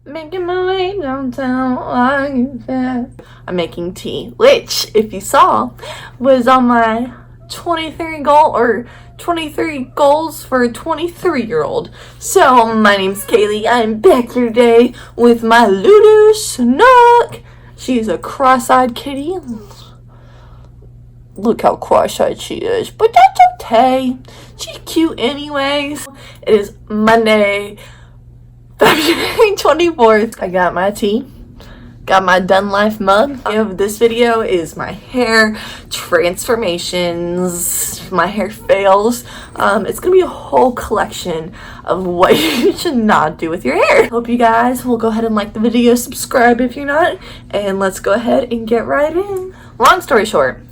Making my way downtown, walking fast. I'm making tea, which, if you saw, was on my 23 goal or 23 goals for a 23-year-old. So, my name's Kaylee. I'm back here today with my Lulu Snook. She's a cross-eyed kitty. Look how cross-eyed she is, but that's okay. She's cute anyways. It is Monday, February 24th. I got my tea, got my Done Life mug. This video is my hair transformations, my hair fails. It's gonna be a whole collection of what you should not do with your hair. Hope you guys will go ahead and like the video, subscribe if you're not, and let's go ahead and get right in. Long story short,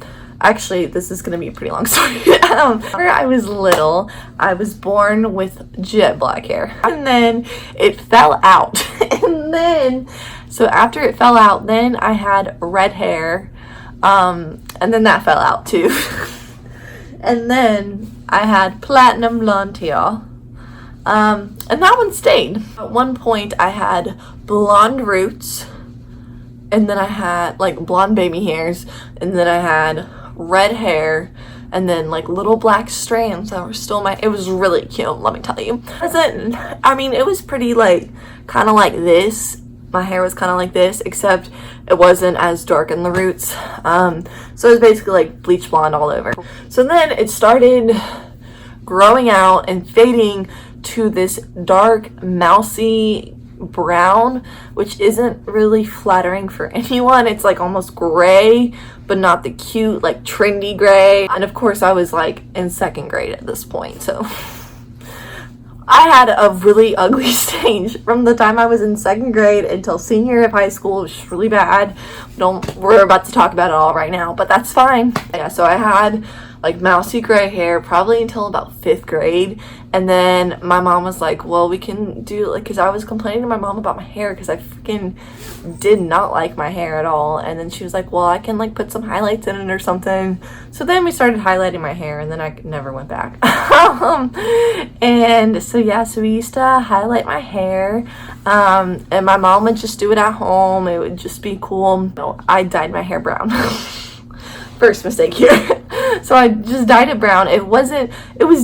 actually, this is going to be a pretty long story. When I was little, I was born with jet black hair. And then it fell out. And then, so after it fell out, then I had red hair. And then that fell out too. And then I had platinum blonde hair. And that one stayed. At one point, I had blonde roots. And then I had like blonde baby hairs. And then I had red hair, and then like little black strands that were still it was really cute, let me tell you. It was pretty like kind of like this. My hair was kind of like this, except it wasn't as dark in the roots. So it was basically like bleach blonde all over. So then it started growing out and fading to this dark mousy brown, which isn't really flattering for anyone. It's like almost gray, but not the cute like trendy gray. And of course I was like in second grade at this point, so I had a really ugly stage from the time I was in second grade until senior year of high school. It was really bad. We're about to talk about it all right now, but that's fine. Yeah, so I had like mousy gray hair probably until about 5th grade, and then my mom was like, well, we can do like, because I was complaining to my mom about my hair because I freaking did not like my hair at all, and then she was like, well, I can like put some highlights in it or something. So then we started highlighting my hair, and then I never went back. And so yeah, so we used to highlight my hair, and my mom would just do it at home. It would just be cool. No, I dyed my hair brown. First mistake here. So I just dyed it brown. It was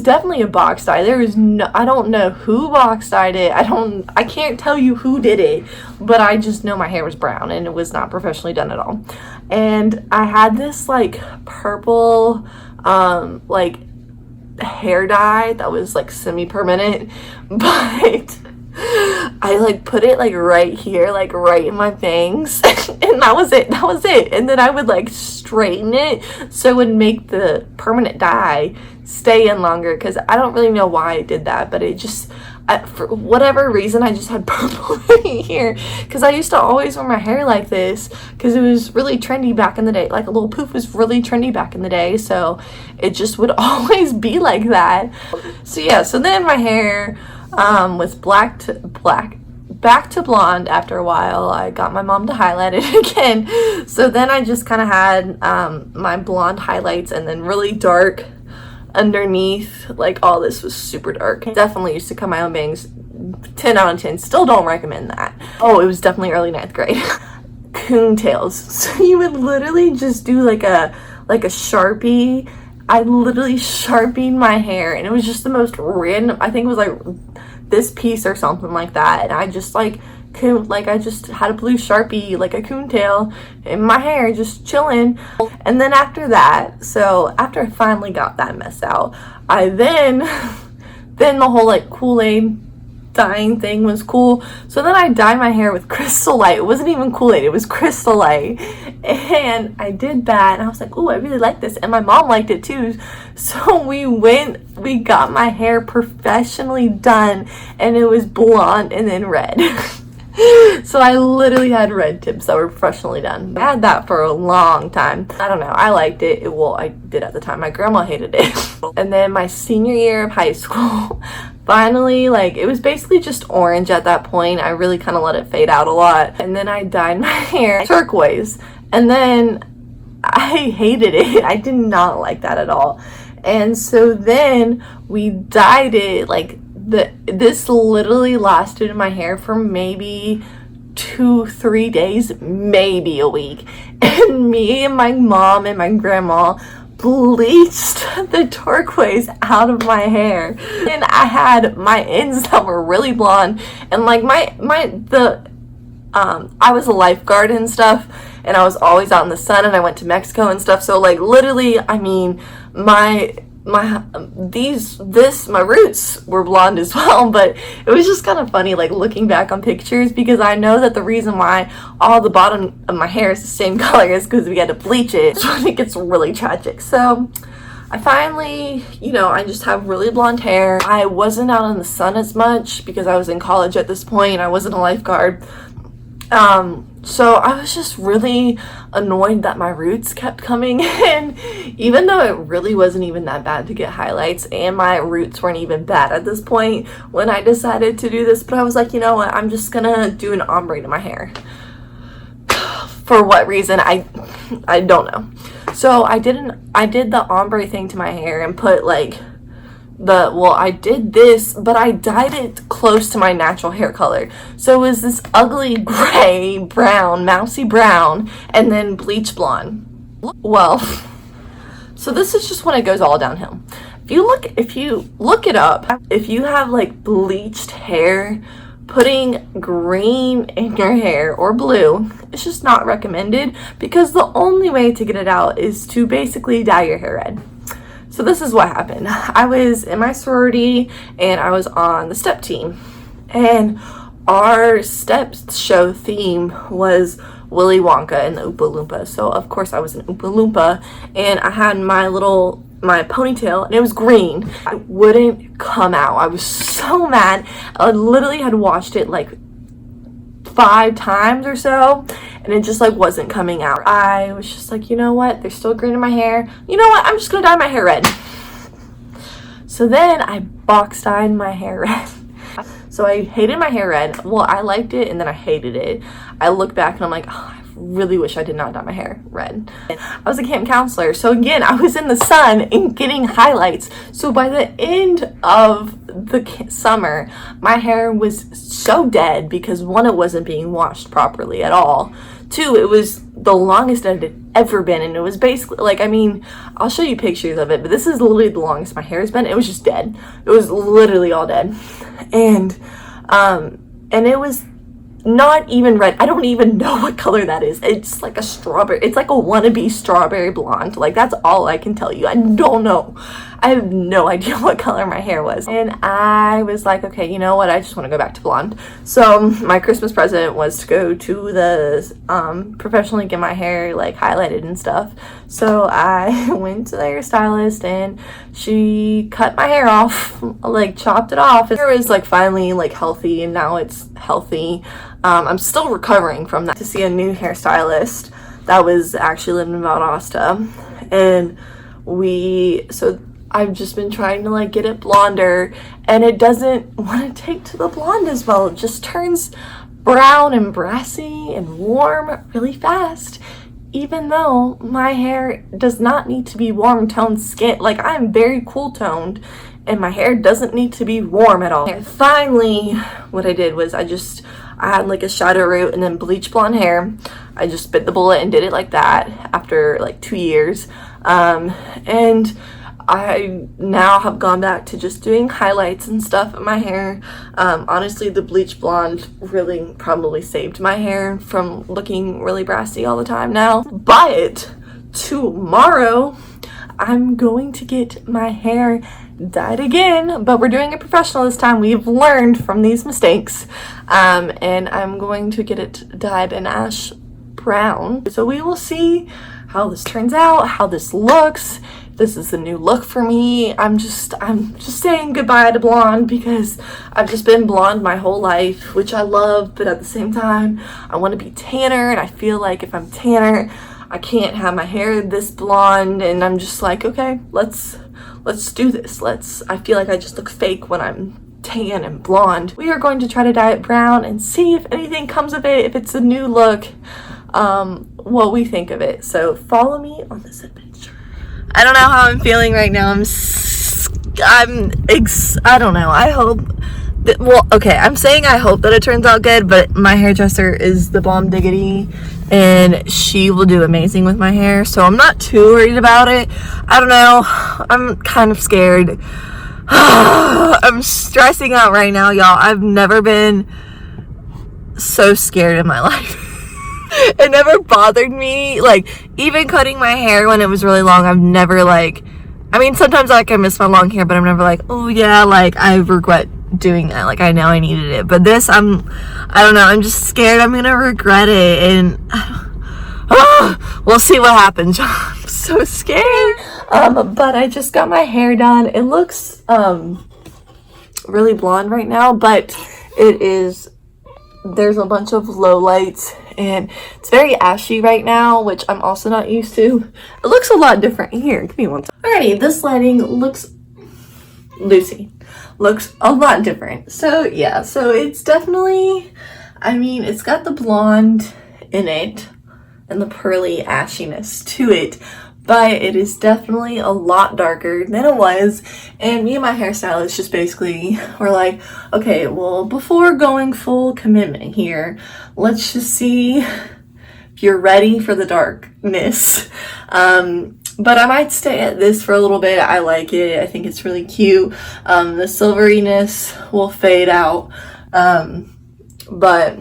definitely a box dye. I don't know who box dyed it. I can't tell you who did it, but I just know my hair was brown and it was not professionally done at all. And I had this like purple like hair dye that was like semi-permanent, but I like put it like right here, like right in my bangs, and that was it. And then I would like straighten it so it would make the permanent dye stay in longer, because I don't really know why I did that, but it just, for whatever reason, I just had purple right here, because I used to always wear my hair like this because it was really trendy back in the day. Like a little poof was really trendy back in the day, so it just would always be like that. So yeah, so then my hair was back to blonde after a while. I got my mom to highlight it again. So then I just kind of had my blonde highlights and then really dark underneath. Like all this was super dark. Definitely used to cut my own bangs. 10 out of 10. Still don't recommend that. Oh, it was definitely early 9th grade. Coontails. So you would literally just do like a Sharpie. I literally Sharpied my hair, and it was just the most random. I think it was like this piece or something like that, and I just I just had a blue Sharpie, like a coontail in my hair, just chilling. And then after that, so after I finally got that mess out, I then the whole like Kool-Aid dyeing thing was cool. So then I dyed my hair with Crystal Light. It wasn't even Kool-Aid, it was Crystal Light. And I did that, and I was like, oh, I really like this. And my mom liked it too. So we got my hair professionally done, and it was blonde and then red. So I literally had red tips that were professionally done. I had that for a long time. I don't know, I liked it. Well, I did at the time. My grandma hated it. And then my senior year of high school, finally, like, it was basically just orange at that point. I really kind of let it fade out a lot. And then I dyed my hair turquoise. And then I hated it. I did not like that at all. And so then we dyed it like this literally lasted in my hair for maybe 2-3 days, maybe a week. And me and my mom and my grandma bleached the turquoise out of my hair. And I had my ends that were really blonde, and like I was a lifeguard and stuff, and I was always out in the sun, and I went to Mexico and stuff. So like literally, I mean, my roots were blonde as well. But it was just kind of funny, like looking back on pictures, because I know that the reason why all the bottom of my hair is the same color is because we had to bleach it. So I think it's really tragic. So I finally, I just have really blonde hair. I wasn't out in the sun as much because I was in college at this point. I wasn't a lifeguard. So I was just really annoyed that my roots kept coming in, even though it really wasn't even that bad to get highlights, and my roots weren't even bad at this point when I decided to do this. But I was like, you know what, I'm just gonna do an ombre to my hair. For what reason, I don't know. So I did the ombre thing to my hair and put like I did this, but I dyed it close to my natural hair color. So it was this ugly gray, brown, mousy brown, and then bleach blonde. Well, so this is just when it goes all downhill. If you look it up, if you have like bleached hair, putting green in your hair or blue, it's just not recommended, because the only way to get it out is to basically dye your hair red. So this is what happened. I was in my sorority and I was on the step team, and our step show theme was Willy Wonka and the Oompa Loompa. So of course I was an Oompa Loompa, and I had my ponytail, and it was green. It wouldn't come out. I was so mad. I literally had watched it like 5 times or so, and it just like wasn't coming out. I was just like, you know what, there's still green in my hair. You know what, I'm just gonna dye my hair red. So then I box dyed my hair red. So I hated my hair red. Well, I liked it and then I hated it. I look back and I'm like, oh, I really wish I did not dye my hair red. I was a camp counselor, so again, I was in the sun and getting highlights. So by the end of the summer, my hair was so dead because 1, it wasn't being washed properly at all. 2, it was the longest it had ever been, and it was basically like, I mean, I'll show you pictures of it, but this is literally the longest my hair has been. It was just dead. It was literally all dead. And it was not even red. I don't even know what color that is. It's like a strawberry. It's like a wannabe strawberry blonde. Like, that's all I can tell you. I don't know. I have no idea what color my hair was. And I was like, okay, you know what? I just want to go back to blonde. So my Christmas present was to go to the professionally get my hair like highlighted and stuff. So I went to the hairstylist and she cut my hair off, like chopped it off. It was like finally like healthy, and now it's healthy. I'm still recovering from that. To see a new hairstylist that was actually living in Valdosta, and I've just been trying to like get it blonder, and it doesn't want to take to the blonde as well. It just turns brown and brassy and warm really fast, even though my hair does not need to be warm toned skin. Like, I'm very cool toned and my hair doesn't need to be warm at all. And finally, what I did was I had like a shadow root and then bleach blonde hair. I just bit the bullet and did it like that after like 2 years. And I now have gone back to just doing highlights and stuff in my hair. Honestly, the bleach blonde really probably saved my hair from looking really brassy all the time now. But tomorrow, I'm going to get my hair dyed again, but we're doing it professional this time. We've learned from these mistakes, and I'm going to get it dyed an ash brown. So we will see how this turns out, how this looks. This is the new look for me. I'm just saying goodbye to blonde, because I've just been blonde my whole life, which I love, but at the same time, I want to be tanner, and I feel like if I'm tanner, I can't have my hair this blonde, and I'm just like, okay, let's do this. I feel like I just look fake when I'm tan and blonde. We are going to try to dye it brown and see if anything comes of it, if it's a new look, what we think of it. So follow me on this adventure. I don't know how I'm feeling right now. I'm I don't know. I hope that, well, okay, I'm saying I hope that it turns out good, but my hairdresser is the bomb diggity, and she will do amazing with my hair, so I'm not too worried about it. I don't know. I'm kind of scared. I'm stressing out right now, y'all. I've never been so scared in my life. It never bothered me, like, even cutting my hair when it was really long. I've never, like, I mean, sometimes, like, I miss my long hair, but I'm never like, oh yeah, like, I regret doing that, like, I know I needed it. But this, I don't know, I'm just scared I'm gonna regret it, and we'll see what happens. I'm so scared. But I just got my hair done. It looks really blonde right now, but there's a bunch of low lights, and it's very ashy right now, which I'm also not used to. It looks a lot different. Here, give me one second. Alrighty, this lighting looks a lot different. So yeah, so it's definitely, I mean, it's got the blonde in it and the pearly ashiness to it, but it is definitely a lot darker than it was. And me and my hairstylist just basically were like, okay, well, before going full commitment here, let's just see if you're ready for the darkness. But I might stay at this for a little bit. I like it. I think it's really cute. The silveriness will fade out, but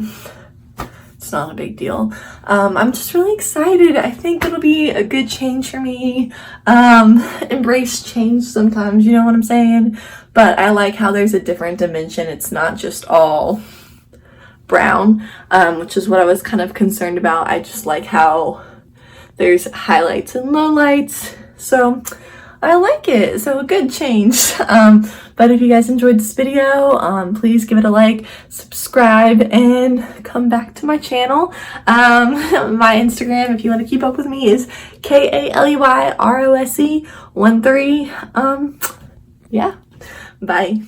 it's not a big deal. I'm just really excited. I think it'll be a good change for me. Embrace change sometimes, you know what I'm saying? But I like how there's a different dimension. It's not just all brown, which is what I was kind of concerned about. I just like how there's highlights and lowlights. So I like it. So a good change. But if you guys enjoyed this video, please give it a like, subscribe, and come back to my channel. My Instagram, if you want to keep up with me, is KALEYROSE13. Yeah. Bye.